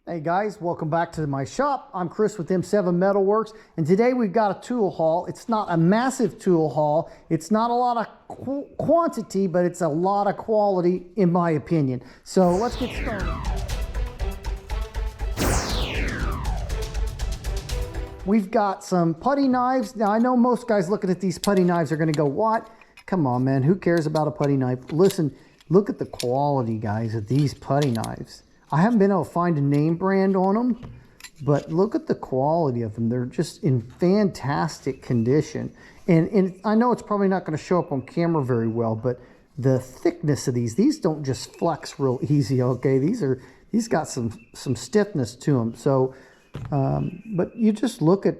Hey guys, welcome back to my shop. I'm Chris with M7 Metalworks, and today we've got a tool haul. It's not a massive tool haul. It's not a lot of quantity, but it's a lot of quality in my opinion. So let's get started. We've got some putty knives. Now I know most guys looking at these putty knives are gonna go, what? Come on man, who cares about a putty knife? Listen, look at the quality guys of these putty knives. I haven't been able to find a name brand on them, but look at the quality of them. They're just in fantastic condition. And I know it's probably not going to show up on camera very well, but the thickness of these don't just flex real easy, okay? These got some stiffness to them. So, but you just look at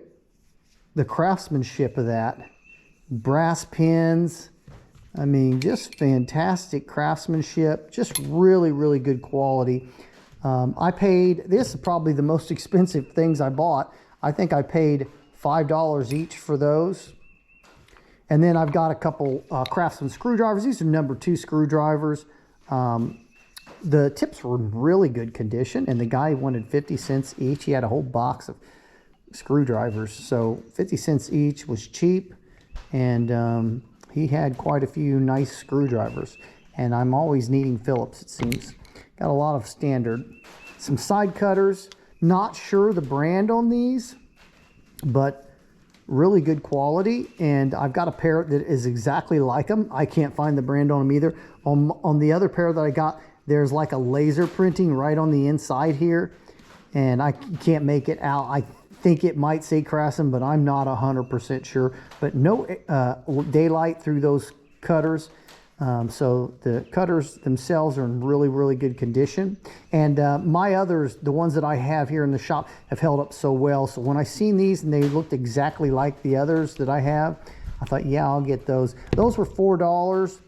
the craftsmanship of that. Brass pins. I mean, just fantastic craftsmanship. Just really, really good quality. I paid, this is probably the most expensive things I bought. I think I paid $5 each for those. And then I've got a couple Craftsman screwdrivers. These are number 2 screwdrivers. The tips were in really good condition, and the guy wanted 50 cents each. He had a whole box of screwdrivers, so 50 cents each was cheap. And he had quite a few nice screwdrivers. And I'm always needing Phillips, it seems. Got a lot of standard. Some side cutters. Not sure the brand on these, but really good quality. And I've got a pair that is exactly like them. I can't find the brand on them either. On the other pair that I got, there's like a laser printing right on the inside here. And I can't make it out. I think it might say Craftsman, but I'm not 100% sure. But no daylight through those cutters. So the cutters themselves are in really, really good condition. And my others, the ones that I have here in the shop, have held up so well. So when I seen these and they looked exactly like the others that I have, I thought, yeah, I'll get those. Those were $4.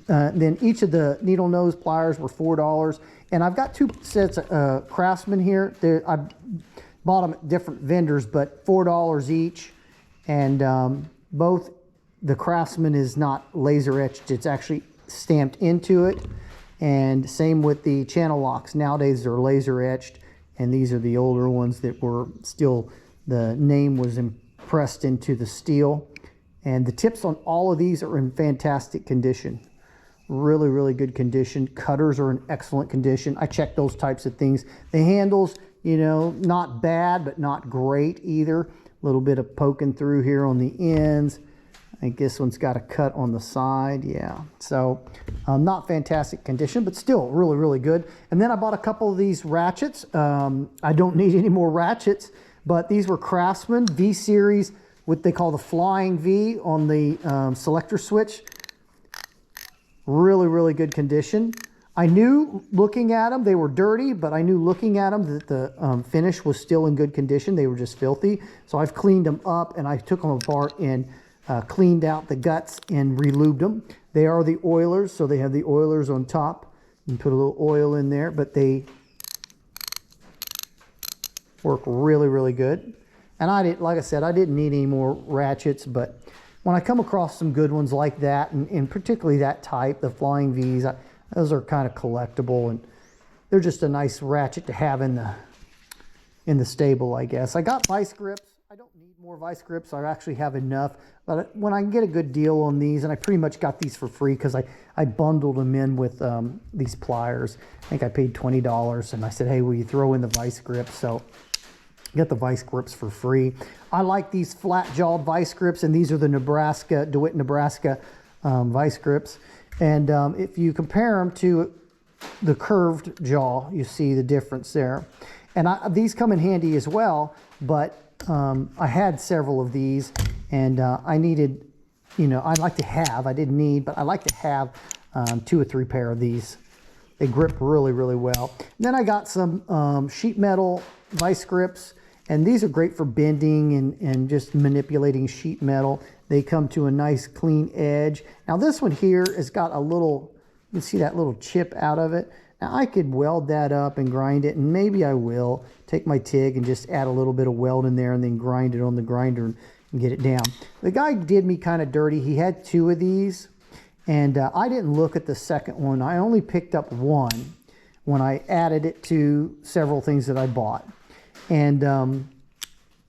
Then each of the needle nose pliers were $4. And I've got 2 sets of Craftsman here. I bought them at different vendors, but $4 each. And both. The Craftsman is not laser etched, it's actually stamped into it. And same with the channel locks. Nowadays they're laser etched, and these are the older ones that were still, the name was impressed into the steel. And the tips on all of these are in fantastic condition. Really, really good condition. Cutters are in excellent condition. I checked those types of things. The handles, you know, not bad, but not great either. A little bit of poking through here on the ends. I think this one's got a cut on the side, yeah. So not fantastic condition, but still really, really good. And then I bought a couple of these ratchets. I don't need any more ratchets, but these were Craftsman V-Series, what they call the Flying V on the selector switch. Really, really good condition. I knew looking at them, they were dirty, but I knew looking at them that the finish was still in good condition. They were just filthy. So I've cleaned them up, and I took them apart and cleaned out the guts and relubed them. They are the oilers, so they have the oilers on top. You can put a little oil in there, but they work really, really good. And I didn't, like I said, I didn't need any more ratchets, but when I come across some good ones like that, and particularly that type, the Flying V's, those are kind of collectible, and they're just a nice ratchet to have in the stable, I guess. I got vice grips. I don't need more vice grips. I actually have enough. But when I can get a good deal on these, and I pretty much got these for free because I bundled them in with these pliers. I think I paid $20, and I said, hey, will you throw in the vice grips? So I got the vice grips for free. I like these flat-jawed vice grips, and these are the DeWitt, Nebraska vice grips. And if you compare them to the curved jaw, you see the difference there. And these come in handy as well, but I had several of these, and I needed, you know, I'd like to have, I didn't need, but I like to have 2 or 3 pair of these. They grip really, really well. And then I got some sheet metal vice grips, and these are great for bending and just manipulating sheet metal. They come to a nice clean edge. Now this one here has got a little, you can see that little chip out of it. Now I could weld that up and grind it, and maybe I will take my TIG and just add a little bit of weld in there and then grind it on the grinder and get it down. The guy did me kind of dirty. He had 2 of these, and I didn't look at the second one. I only picked up one. when I added it to several things that I bought. And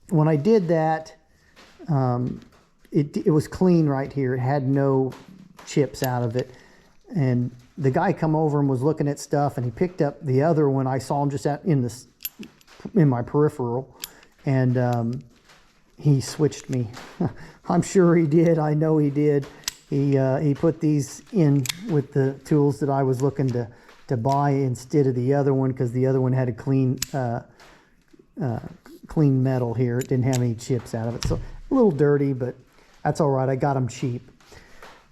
when I did that, it was clean right here. It had no chips out of it. And the guy come over and was looking at stuff, and he picked up the other one. I saw him just out in my peripheral, and he switched me. I'm sure he did. I know he did. He put these in with the tools that I was looking to buy instead of the other one, because the other one had a clean clean metal here. It didn't have any chips out of it, so a little dirty, but that's all right. I got them cheap.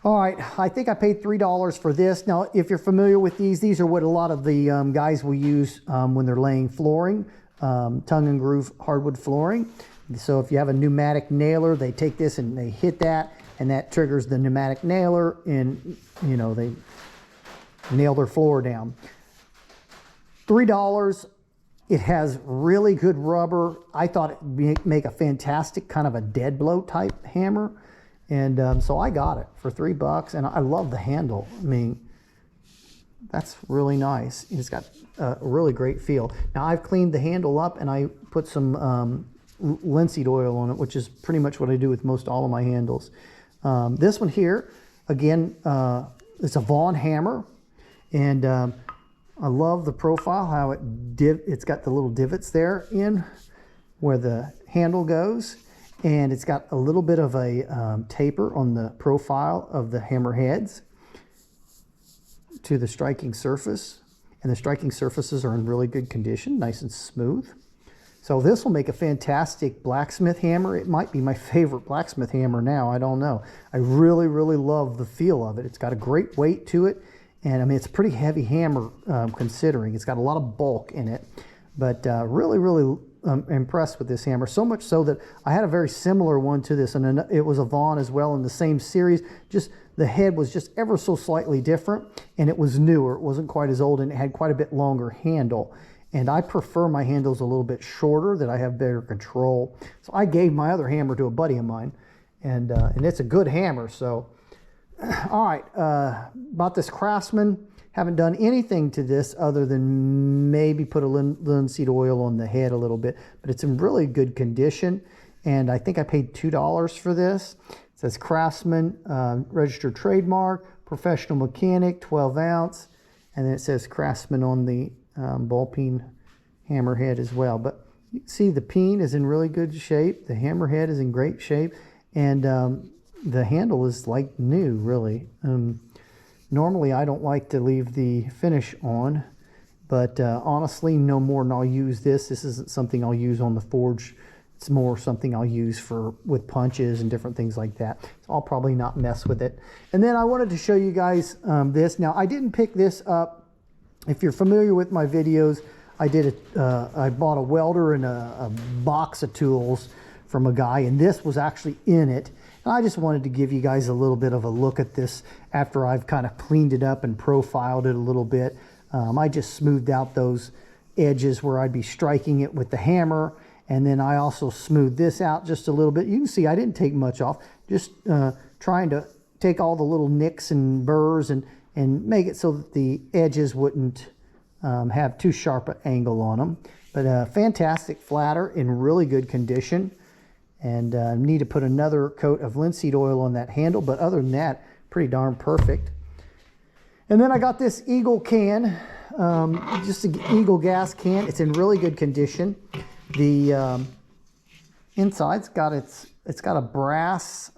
All right, I think I paid $3 for this. Now, if you're familiar with these are what a lot of the guys will use when they're laying flooring, tongue and groove hardwood flooring. So if you have a pneumatic nailer, they take this and they hit that, and that triggers the pneumatic nailer, and you know, they nail their floor down. $3. It has really good rubber. I thought it'd make a fantastic kind of a dead blow type hammer. And so I got it for $3, and I love the handle. I mean, that's really nice. It's got a really great feel. Now, I've cleaned the handle up, and I put some linseed oil on it, which is pretty much what I do with most all of my handles. This one here, again, it's a Vaughan hammer, and I love the profile, how it's got the little divots there in where the handle goes. And it's got a little bit of a taper on the profile of the hammer heads to the striking surface. And the striking surfaces are in really good condition, nice and smooth. So this will make a fantastic blacksmith hammer. It might be my favorite blacksmith hammer now, I don't know. I really, really love the feel of it. It's got a great weight to it. And I mean, it's a pretty heavy hammer considering. It's got a lot of bulk in it. But really, really impressed with this hammer, so much so that I had a very similar one to this, and it was a Vaughan as well in the same series. Just the head was just ever so slightly different, and it was newer. It wasn't quite as old, and it had quite a bit longer handle. And I prefer my handles a little bit shorter, that I have better control. So I gave my other hammer to a buddy of mine, and it's a good hammer. So all right, about this Craftsman. Haven't done anything to this other than maybe put a linseed oil on the head a little bit, but it's in really good condition. And I think I paid $2 for this. It says Craftsman, registered trademark, professional mechanic, 12 ounce. And then it says Craftsman on the ball peen hammerhead as well. But you can see the peen is in really good shape. The hammerhead is in great shape. And the handle is like new, really. Normally, I don't like to leave the finish on, but honestly, no more than I'll use this. This isn't something I'll use on the forge. It's more something I'll use with punches and different things like that. So I'll probably not mess with it. And then I wanted to show you guys this. Now, I didn't pick this up. If you're familiar with my videos, I bought a welder and a box of tools from a guy, and this was actually in it. And I just wanted to give you guys a little bit of a look at this after I've kind of cleaned it up and profiled it a little bit. I just smoothed out those edges where I'd be striking it with the hammer, and then I also smoothed this out just a little bit. You can see I didn't take much off, just trying to take all the little nicks and burrs and make it so that the edges wouldn't have too sharp an angle on them. But a fantastic flatter in really good condition. And need to put another coat of linseed oil on that handle, but other than that, pretty darn perfect. And then I got this Eagle can, just an Eagle gas can. It's in really good condition. The inside's got it's got a brass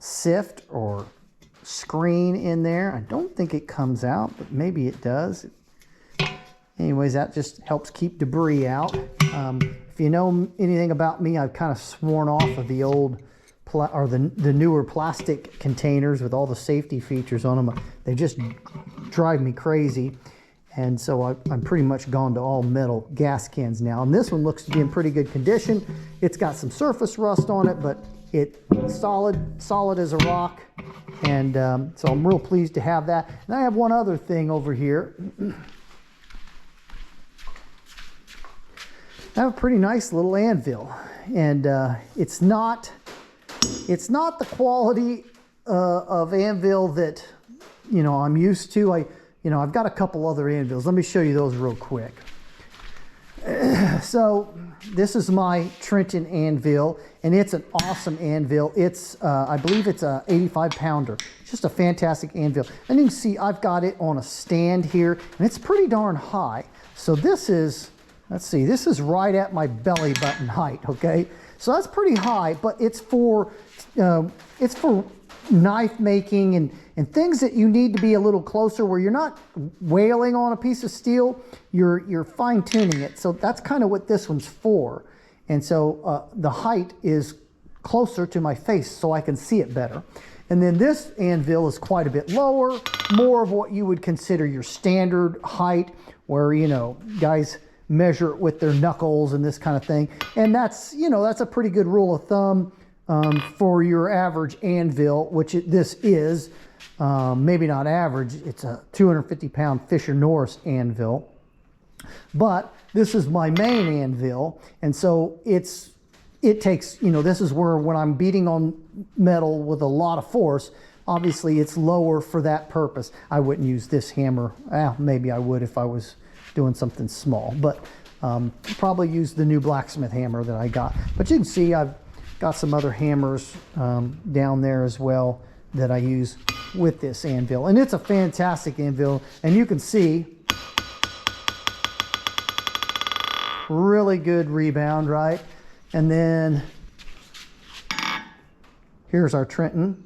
sift or screen in there. I don't think it comes out, but maybe it does. Anyways, that just helps keep debris out. If you know anything about me, I've kind of sworn off of the old the newer plastic containers with all the safety features on them. They just drive me crazy. And so I'm pretty much gone to all metal gas cans now. And this one looks to be in pretty good condition. It's got some surface rust on it, but it's solid as a rock. And so I'm real pleased to have that. And I have one other thing over here. I have a pretty nice little anvil, and it's not the quality of anvil that I'm used to. you know, I've got a couple other anvils. Let me show you those real quick. So this is my Trenton anvil, and it's an awesome anvil. It's, I believe it's a 85-pounder. Just a fantastic anvil. And you can see I've got it on a stand here, and it's pretty darn high. So this is, let's see, this is right at my belly button height, okay? So that's pretty high, but it's for knife making and things that you need to be a little closer, where you're not wailing on a piece of steel, you're fine tuning it. So that's kind of what this one's for. And so the height is closer to my face so I can see it better. And then this anvil is quite a bit lower, more of what you would consider your standard height, where, you know, guys measure it with their knuckles and this kind of thing. And that's, you know, that's a pretty good rule of thumb for your average anvil, which this is. Maybe not average, it's a 250-pound Fisher Norris anvil. But this is my main anvil, and so it takes, you know, this is where when I'm beating on metal with a lot of force, obviously it's lower for that purpose. I wouldn't use this hammer. Maybe I would if I was doing something small, but probably use the new blacksmith hammer that I got. But you can see I've got some other hammers down there as well that I use with this anvil, and it's a fantastic anvil. And you can see really good rebound, right? And then here's our Trenton.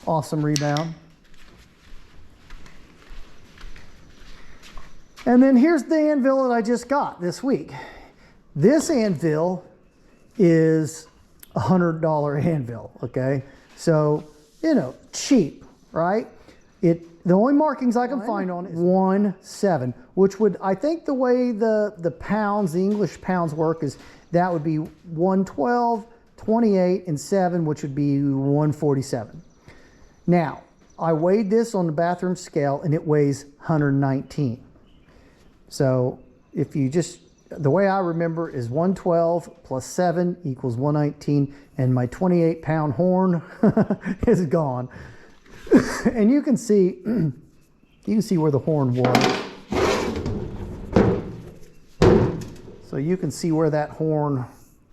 Awesome rebound. And then here's the anvil that I just got this week. This anvil is $100 anvil, okay? So, you know, cheap, right? The only markings I can find on it is 1.7, which would, I think the way the pounds, the English pounds work is that would be 112, 28, and 7, which would be 147. Now, I weighed this on the bathroom scale, and it weighs 119. So if you just, the way I remember is 112 plus 7 equals 119, and my 28-pound horn is gone. And you can see where the horn was. So you can see where that horn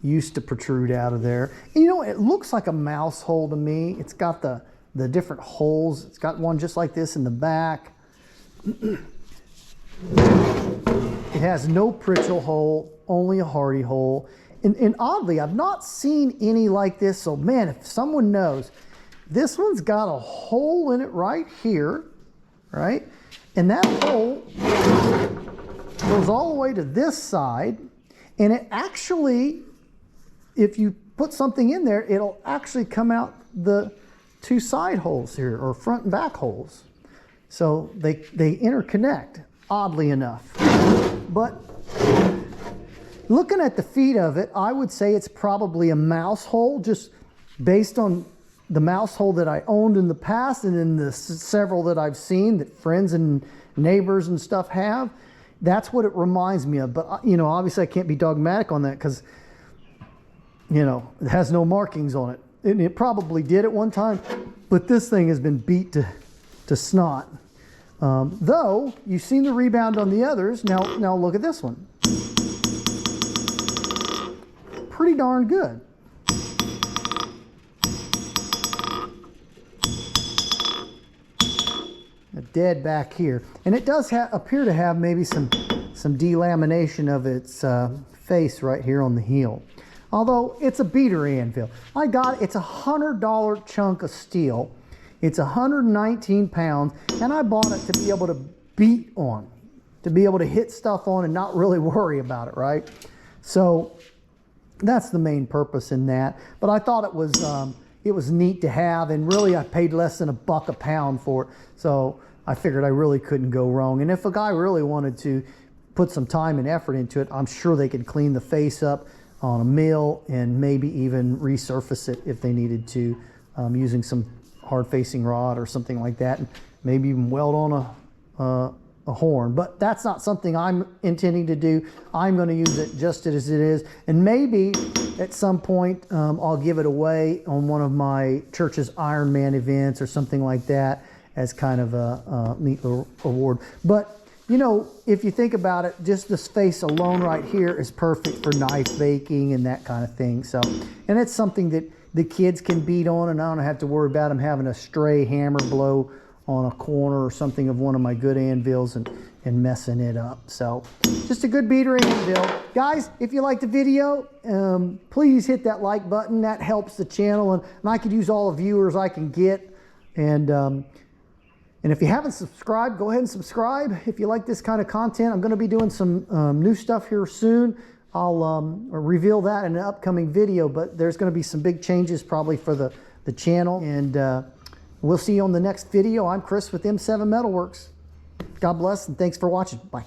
used to protrude out of there. And you know, it looks like a mouse hole to me. It's got the different holes. It's got one just like this in the back. It has no Pritchell hole, only a Hardy hole. And oddly, I've not seen any like this. So man, if someone knows, this one's got a hole in it right here, right? And that hole goes all the way to this side. And it actually, if you put something in there, it'll actually come out the two side holes here, or front and back holes. So they interconnect, oddly enough. But looking at the feet of it, I would say it's probably a mouse hole, just based on the mouse hole that I owned in the past, and then the several that I've seen that friends and neighbors and stuff have. That's what it reminds me of. But, you know, obviously I can't be dogmatic on that because, you know, it has no markings on it. And it probably did at one time, but this thing has been beat to snot. Though, you've seen the rebound on the others. Now look at this one. Pretty darn good. Dead back here, and it does appear to have maybe some delamination of its face right here on the heel. Although it's a beater anvil. It's a $100 chunk of steel. It's 119 pounds, and I bought it to be able to beat on, to be able to hit stuff on and not really worry about it, right? So that's the main purpose in that. But I thought it was neat to have, and really I paid less than $1 a pound for it. So I figured I really couldn't go wrong. And if a guy really wanted to put some time and effort into it, I'm sure they could clean the face up on a mill and maybe even resurface it if they needed to, using some hard facing rod or something like that, and maybe even weld on a horn. But that's not something I'm intending to do. I'm going to use it just as it is, and maybe at some point I'll give it away on one of my church's Ironman events or something like that. as kind of a neat little award. But you know, if you think about it, just this face alone right here is perfect for knife baking and that kind of thing. So, and it's something that the kids can beat on, and I don't have to worry about them having a stray hammer blow on a corner or something of one of my good anvils and messing it up. So just a good beater anvil. Guys, if you liked the video, please hit that like button. That helps the channel, and I could use all the viewers I can get. And if you haven't subscribed, go ahead and subscribe. If you like this kind of content, I'm going to be doing some new stuff here soon. I'll reveal that in an upcoming video, but there's going to be some big changes probably for the channel. And we'll see you on the next video. I'm Chris with M7 Metalworks. God bless, and thanks for watching. Bye.